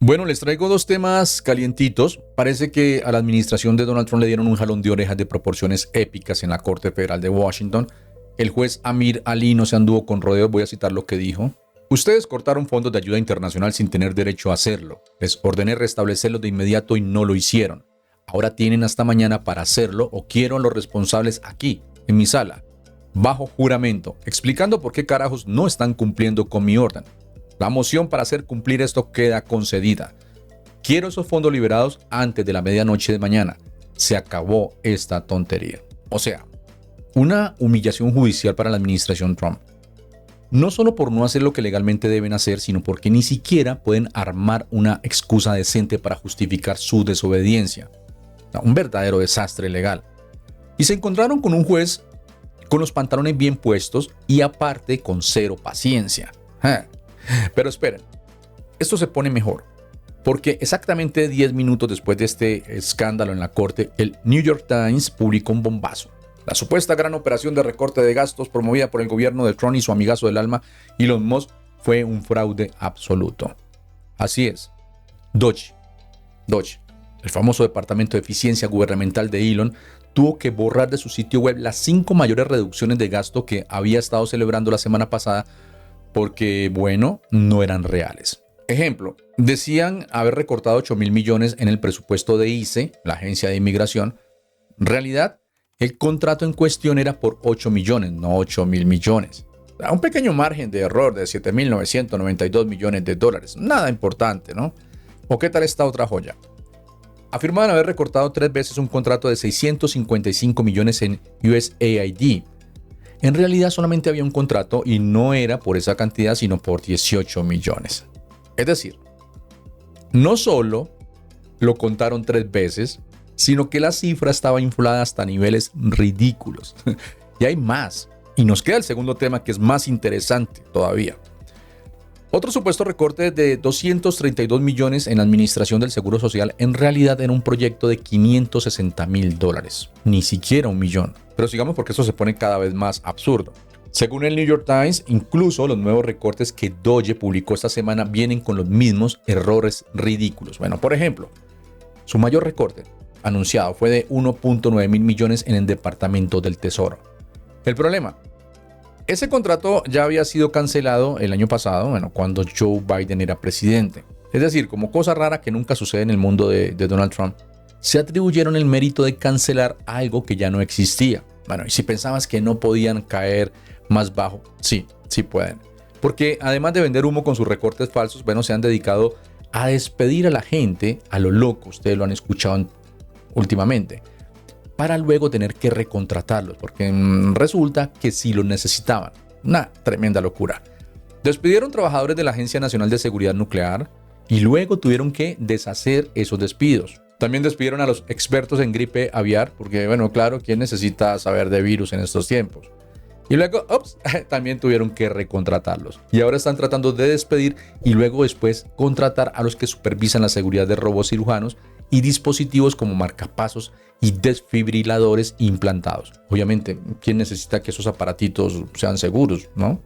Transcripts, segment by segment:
Bueno, les traigo dos temas calientitos. Parece que a la administración de Donald Trump le dieron un jalón de orejas de proporciones épicas en la Corte Federal de Washington. El juez Amir Ali no se anduvo con rodeos, voy a citar lo que dijo. Ustedes cortaron fondos de ayuda internacional sin tener derecho a hacerlo. Les ordené restablecerlos de inmediato y no lo hicieron. Ahora tienen hasta mañana para hacerlo o quiero a los responsables aquí, en mi sala, bajo juramento, explicando por qué carajos no están cumpliendo con mi orden. La moción para hacer cumplir esto queda concedida. Quiero esos fondos liberados antes de la medianoche de mañana. Se acabó esta tontería. O sea, una humillación judicial para la administración Trump. No solo por no hacer lo que legalmente deben hacer, sino porque ni siquiera pueden armar una excusa decente para justificar su desobediencia. Un verdadero desastre legal. Y se encontraron con un juez con los pantalones bien puestos y aparte con cero paciencia. Pero esperen, esto se pone mejor, porque exactamente 10 minutos después de este escándalo en la corte, el New York Times publicó un bombazo. La supuesta gran operación de recorte de gastos promovida por el gobierno de Trump y su amigazo del alma, Elon Musk, fue un fraude absoluto. Así es, DOGE, el famoso Departamento de Eficiencia Gubernamental de Elon, tuvo que borrar de su sitio web las 5 mayores reducciones de gasto que había estado celebrando la semana pasada porque, bueno, no eran reales. Ejemplo, decían haber recortado 8,000 millones en el presupuesto de ICE, la agencia de inmigración. En realidad, el contrato en cuestión era por 8 millones, no 8,000 millones. Un pequeño margen de error de 7,992 millones de dólares. Nada importante, ¿no? ¿O qué tal esta otra joya? Afirmaban haber recortado 3 veces un contrato de 655 millones en USAID. En realidad solamente había un contrato y no era por esa cantidad, sino por 18 millones. Es decir, no solo lo contaron 3 veces, sino que la cifra estaba inflada hasta niveles ridículos. Y hay más. Y nos queda el segundo tema que es más interesante todavía. Otro supuesto recorte de 232 millones en la administración del Seguro Social en realidad era un proyecto de $560,000. Ni siquiera 1,000,000. Pero sigamos porque eso se pone cada vez más absurdo. Según el New York Times, incluso los nuevos recortes que DOGE publicó esta semana vienen con los mismos errores ridículos. Bueno, por ejemplo, su mayor recorte anunciado fue de 1.9 mil millones en el Departamento del Tesoro. El problema: ese contrato ya había sido cancelado el año pasado, cuando Joe Biden era presidente. Es decir, como cosa rara que nunca sucede en el mundo de Donald Trump, se atribuyeron el mérito de cancelar algo que ya no existía. Y si pensabas que no podían caer más bajo, sí pueden. Porque además de vender humo con sus recortes falsos, se han dedicado a despedir a la gente a lo loco. Ustedes lo han escuchado últimamente. Para luego tener que recontratarlos, porque resulta que sí los necesitaban. Una tremenda locura. Despidieron trabajadores de la Agencia Nacional de Seguridad Nuclear y luego tuvieron que deshacer esos despidos. También despidieron a los expertos en gripe aviar, porque, claro, ¿quién necesita saber de virus en estos tiempos? Y luego, también tuvieron que recontratarlos. Y ahora están tratando de despedir y luego después contratar a los que supervisan la seguridad de robots cirujanos y dispositivos como marcapasos y desfibriladores implantados. Obviamente, ¿quién necesita que esos aparatitos sean seguros, no?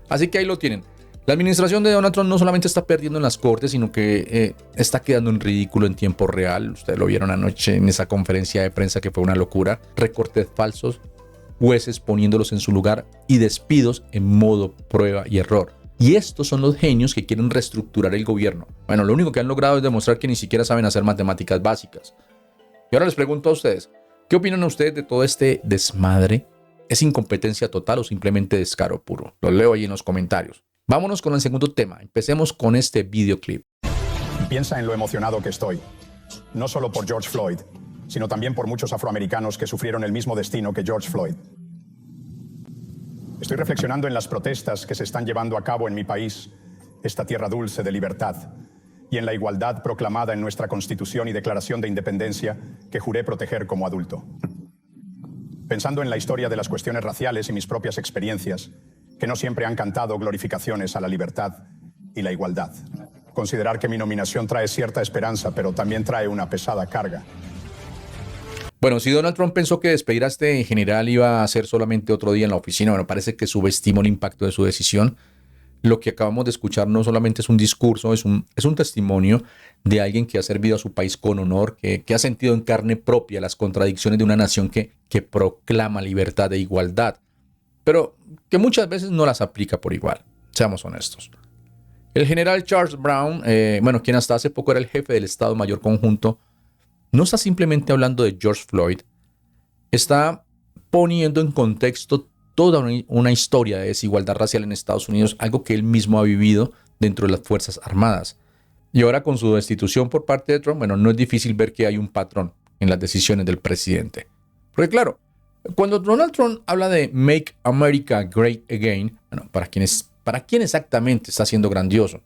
Así que ahí lo tienen. La administración de Donald Trump no solamente está perdiendo en las cortes, sino que está quedando en ridículo en tiempo real. Ustedes lo vieron anoche en esa conferencia de prensa que fue una locura. Recortes falsos, jueces poniéndolos en su lugar y despidos en modo prueba y error. Y estos son los genios que quieren reestructurar el gobierno. Lo único que han logrado es demostrar que ni siquiera saben hacer matemáticas básicas. Y ahora les pregunto a ustedes, ¿qué opinan ustedes de todo este desmadre? ¿Es incompetencia total o simplemente descaro puro? Los leo ahí en los comentarios. Vámonos con el segundo tema. Empecemos con este videoclip. Piensa en lo emocionado que estoy. No solo por George Floyd, sino también por muchos afroamericanos que sufrieron el mismo destino que George Floyd. Estoy reflexionando en las protestas que se están llevando a cabo en mi país, esta tierra dulce de libertad, y en la igualdad proclamada en nuestra Constitución y Declaración de Independencia que juré proteger como adulto. Pensando en la historia de las cuestiones raciales y mis propias experiencias, que no siempre han cantado glorificaciones a la libertad y la igualdad. Considerar que mi nominación trae cierta esperanza, pero también trae una pesada carga. Bueno, si Donald Trump pensó que despedir a este general iba a ser solamente otro día en la oficina, parece que subestimó el impacto de su decisión. lo que acabamos de escuchar no solamente es un discurso, es un testimonio de alguien que ha servido a su país con honor, que ha sentido en carne propia las contradicciones de una nación que proclama libertad e igualdad, pero que muchas veces no las aplica por igual. Seamos honestos. El general Charles Brown, quien hasta hace poco era el jefe del Estado Mayor Conjunto, no está simplemente hablando de George Floyd, está poniendo en contexto toda una historia de desigualdad racial en Estados Unidos, algo que él mismo ha vivido dentro de las Fuerzas Armadas. Y ahora con su destitución por parte de Trump, no es difícil ver que hay un patrón en las decisiones del presidente. Porque claro, cuando Donald Trump habla de Make America Great Again, ¿para quién exactamente está siendo grandioso?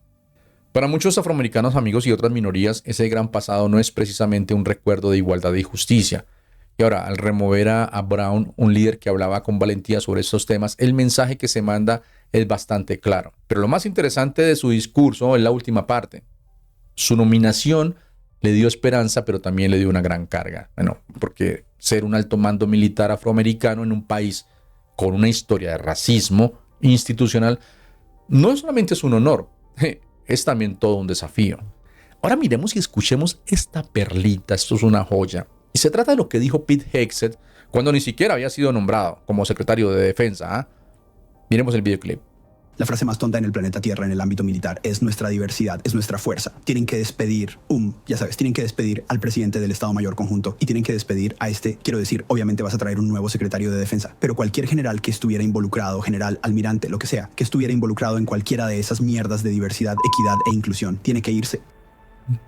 Para muchos afroamericanos, amigos y otras minorías, ese gran pasado no es precisamente un recuerdo de igualdad y justicia. Y ahora, al remover a Brown, un líder que hablaba con valentía sobre estos temas, el mensaje que se manda es bastante claro. Pero lo más interesante de su discurso es la última parte. Su nominación le dio esperanza, pero también le dio una gran carga. Porque ser un alto mando militar afroamericano en un país con una historia de racismo institucional no solamente es un honor, es también todo un desafío. Ahora miremos y escuchemos esta perlita, esto es una joya. Y se trata de lo que dijo Pete Hegseth cuando ni siquiera había sido nombrado como secretario de Defensa. Miremos el videoclip. La frase más tonta en el planeta Tierra en el ámbito militar es nuestra diversidad, es nuestra fuerza. Tienen que despedir, tienen que despedir al presidente del Estado Mayor Conjunto y tienen que despedir a quiero decir, obviamente vas a traer un nuevo secretario de Defensa, pero cualquier general que estuviera involucrado, general, almirante, lo que sea, que estuviera involucrado en cualquiera de esas mierdas de diversidad, equidad e inclusión, tiene que irse.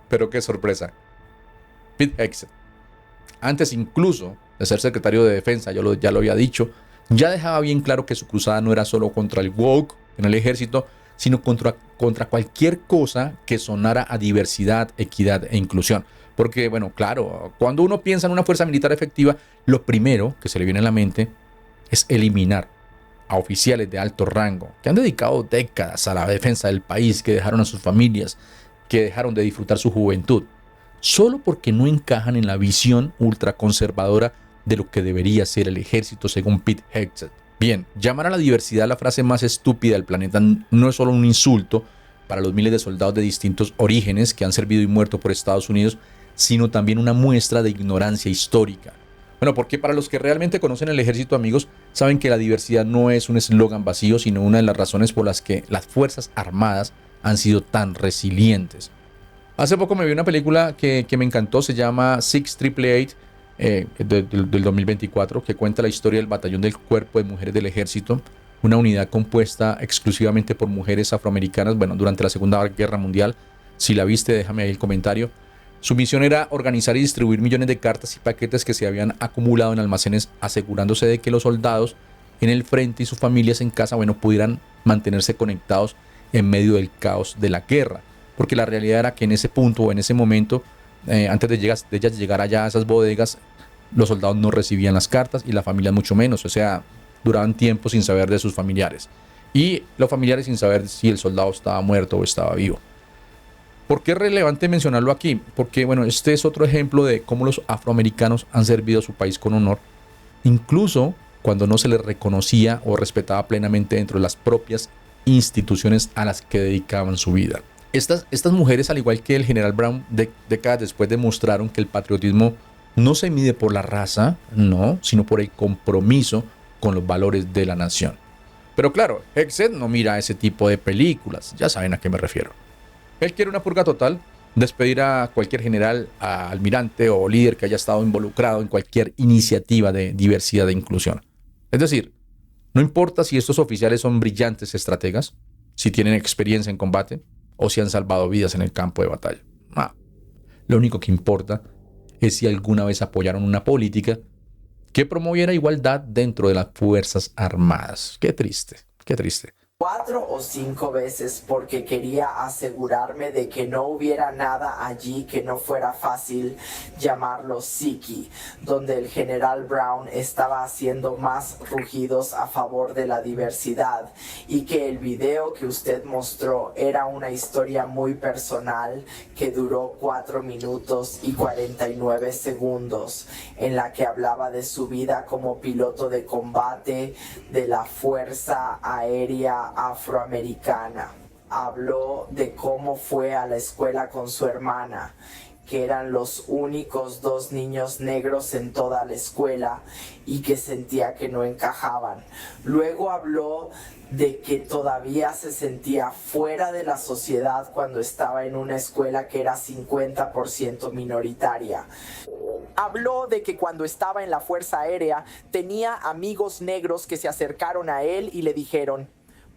Pero qué sorpresa. Pete Hegseth, antes incluso de ser secretario de Defensa, ya lo había dicho, ya dejaba bien claro que su cruzada no era solo contra el woke en el ejército, sino contra cualquier cosa que sonara a diversidad, equidad e inclusión. Porque, claro, cuando uno piensa en una fuerza militar efectiva, lo primero que se le viene a la mente es eliminar a oficiales de alto rango que han dedicado décadas a la defensa del país, que dejaron a sus familias, que dejaron de disfrutar su juventud, solo porque no encajan en la visión ultraconservadora de lo que debería ser el ejército según Pete Hegseth. Bien, llamar a la diversidad la frase más estúpida del planeta no es solo un insulto para los miles de soldados de distintos orígenes que han servido y muerto por Estados Unidos, sino también una muestra de ignorancia histórica. Porque para los que realmente conocen el ejército, amigos, saben que la diversidad no es un eslogan vacío, sino una de las razones por las que las Fuerzas Armadas han sido tan resilientes. Hace poco me vi una película que me encantó, se llama 6888, del 2024, que cuenta la historia del batallón del Cuerpo de Mujeres del Ejército, una unidad compuesta exclusivamente por mujeres afroamericanas, durante la Segunda Guerra Mundial. Si la viste, déjame ahí el comentario. Su misión era organizar y distribuir millones de cartas y paquetes que se habían acumulado en almacenes, asegurándose de que los soldados en el frente y sus familias en casa, pudieran mantenerse conectados en medio del caos de la guerra. Porque la realidad era que en ese punto o en ese momento, antes de ellas llegar allá a esas bodegas, los soldados no recibían las cartas y las familias mucho menos. O sea, duraban tiempo sin saber de sus familiares. Y los familiares sin saber si el soldado estaba muerto o estaba vivo. ¿Por qué es relevante mencionarlo aquí? Porque, este es otro ejemplo de cómo los afroamericanos han servido a su país con honor, incluso cuando no se les reconocía o respetaba plenamente dentro de las propias instituciones a las que dedicaban su vida. Estas mujeres, al igual que el general Brown, décadas después demostraron que el patriotismo no se mide por la raza, no, sino por el compromiso con los valores de la nación. Pero claro, Hegseth no mira ese tipo de películas, ya saben a qué me refiero. Él quiere una purga total, despedir a cualquier general, almirante o líder que haya estado involucrado en cualquier iniciativa de diversidad e inclusión. Es decir, no importa si estos oficiales son brillantes estrategas, si tienen experiencia en combate o si han salvado vidas en el campo de batalla. Lo único que importa es si alguna vez apoyaron una política que promoviera igualdad dentro de las Fuerzas Armadas. Qué triste, qué triste. 4 o 5 veces porque quería asegurarme de que no hubiera nada allí que no fuera fácil llamarlo psiqui, donde el general Brown estaba haciendo más rugidos a favor de la diversidad y que el video que usted mostró era una historia muy personal que duró 4 minutos y 49 segundos, en la que hablaba de su vida como piloto de combate de la Fuerza Aérea raza afroamericana. Habló de cómo fue a la escuela con su hermana, que eran los únicos 2 niños negros en toda la escuela y que sentía que no encajaban. Luego habló de que todavía se sentía fuera de la sociedad cuando estaba en una escuela que era 50% minoritaria. Habló de que cuando estaba en la Fuerza Aérea tenía amigos negros que se acercaron a él y le dijeron: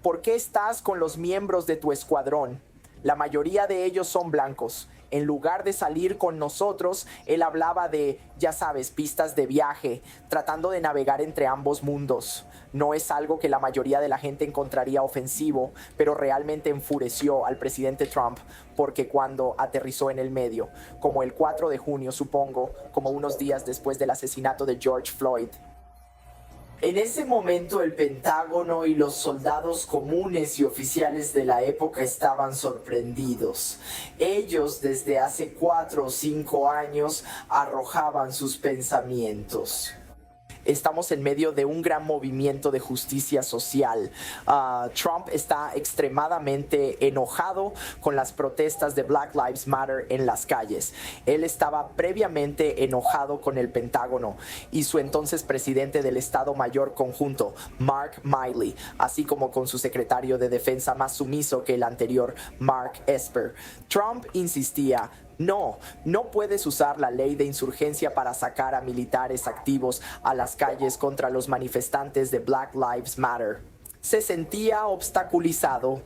¿por qué estás con los miembros de tu escuadrón? La mayoría de ellos son blancos. En lugar de salir con nosotros, él hablaba de, ya sabes, pistas de viaje, tratando de navegar entre ambos mundos. No es algo que la mayoría de la gente encontraría ofensivo, pero realmente enfureció al presidente Trump, porque cuando aterrizó en el medio, como el 4 de junio, supongo, como unos días después del asesinato de George Floyd, en ese momento el Pentágono y los soldados comunes y oficiales de la época estaban sorprendidos. Ellos desde hace 4 o 5 años arrojaban sus pensamientos. Estamos en medio de un gran movimiento de justicia social. Trump está extremadamente enojado con las protestas de Black Lives Matter en las calles. Él estaba previamente enojado con el Pentágono y su entonces presidente del Estado Mayor Conjunto, Mark Milley, así como con su secretario de Defensa más sumiso que el anterior, Mark Esper. Trump insistía: no puedes usar la ley de insurgencia para sacar a militares activos a las calles contra los manifestantes de Black Lives Matter. Se sentía obstaculizado.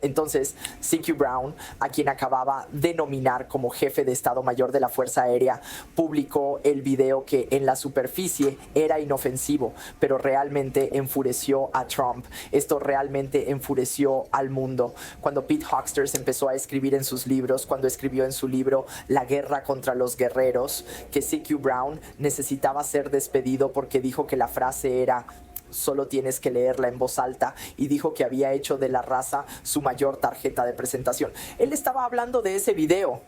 Entonces, C.Q. Brown, a quien acababa de nominar como jefe de Estado Mayor de la Fuerza Aérea, publicó el video que en la superficie era inofensivo, pero realmente enfureció a Trump. Esto realmente enfureció al mundo. Cuando Pete Hoxter empezó a escribir en sus libros, cuando escribió en su libro La guerra contra los guerreros, que C.Q. Brown necesitaba ser despedido porque dijo que la frase era: solo tienes que leerla en voz alta, y dijo que había hecho de la raza su mayor tarjeta de presentación. Él estaba hablando de ese video.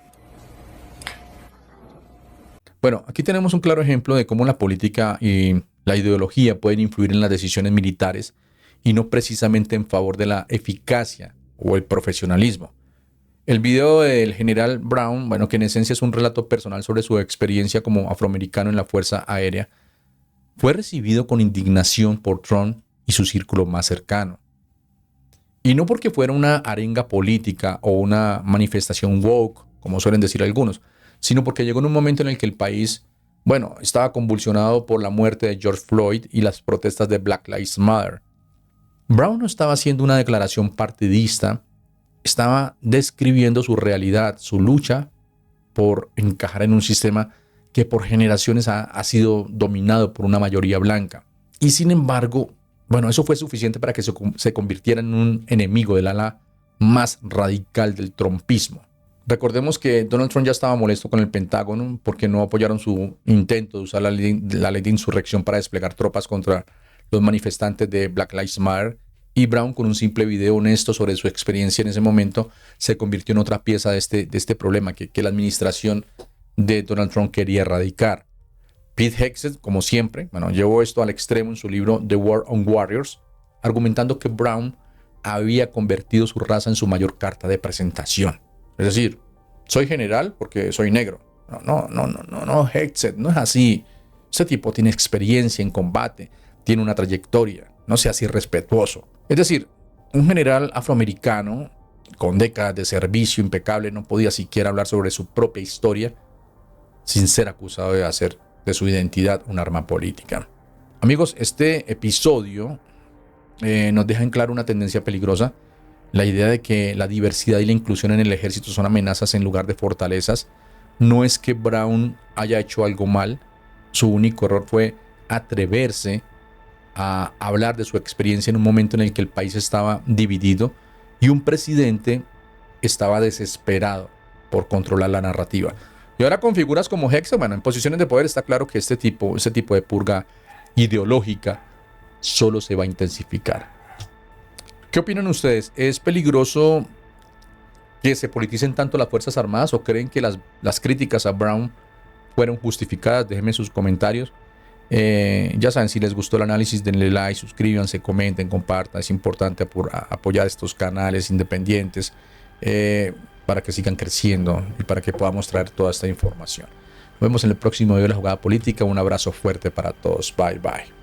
Bueno, aquí tenemos un claro ejemplo de cómo la política y la ideología pueden influir en las decisiones militares y no precisamente en favor de la eficacia o el profesionalismo. El video del general Brown, bueno, que en esencia es un relato personal sobre su experiencia como afroamericano en la Fuerza Aérea, fue recibido con indignación por Trump y su círculo más cercano. Y no porque fuera una arenga política o una manifestación woke, como suelen decir algunos, sino porque llegó en un momento en el que el país, bueno, estaba convulsionado por la muerte de George Floyd y las protestas de Black Lives Matter. Brown no estaba haciendo una declaración partidista, estaba describiendo su realidad, su lucha por encajar en un sistema que por generaciones ha sido dominado por una mayoría blanca. Y sin embargo, bueno, eso fue suficiente para que se convirtiera en un enemigo del ala más radical del trumpismo. Recordemos que Donald Trump ya estaba molesto con el Pentágono porque no apoyaron su intento de usar la ley de insurrección para desplegar tropas contra los manifestantes de Black Lives Matter, y Brown, con un simple video honesto sobre su experiencia en ese momento, se convirtió en otra pieza de este problema que la administración de Donald Trump quería erradicar. Pete Hegseth, como siempre, llevó esto al extremo en su libro The War on Warriors, argumentando que Brown había convertido su raza en su mayor carta de presentación. Es decir, soy general porque soy negro. No, Hegseth, no es así. Ese tipo tiene experiencia en combate, tiene una trayectoria, no seas irrespetuoso. Es decir, un general afroamericano con décadas de servicio impecable no podía siquiera hablar sobre su propia historia sin ser acusado de hacer de su identidad un arma política. Amigos, este episodio nos deja en claro una tendencia peligrosa, la idea de que la diversidad y la inclusión en el ejército son amenazas en lugar de fortalezas. No es que Brown haya hecho algo mal, su único error fue atreverse a hablar de su experiencia en un momento en el que el país estaba dividido y un presidente estaba desesperado por controlar la narrativa. Y ahora con figuras como Hegseth, en posiciones de poder, está claro que este tipo de purga ideológica solo se va a intensificar. ¿Qué opinan ustedes? ¿Es peligroso que se politicen tanto las Fuerzas Armadas o creen que las críticas a Brown fueron justificadas? Déjenme sus comentarios. Ya saben, si les gustó el análisis, denle like, suscríbanse, comenten, compartan. Es importante apoyar estos canales independientes para que sigan creciendo y para que podamos traer toda esta información. Nos vemos en el próximo video de La Jugada Política. Un abrazo fuerte para todos. Bye, bye.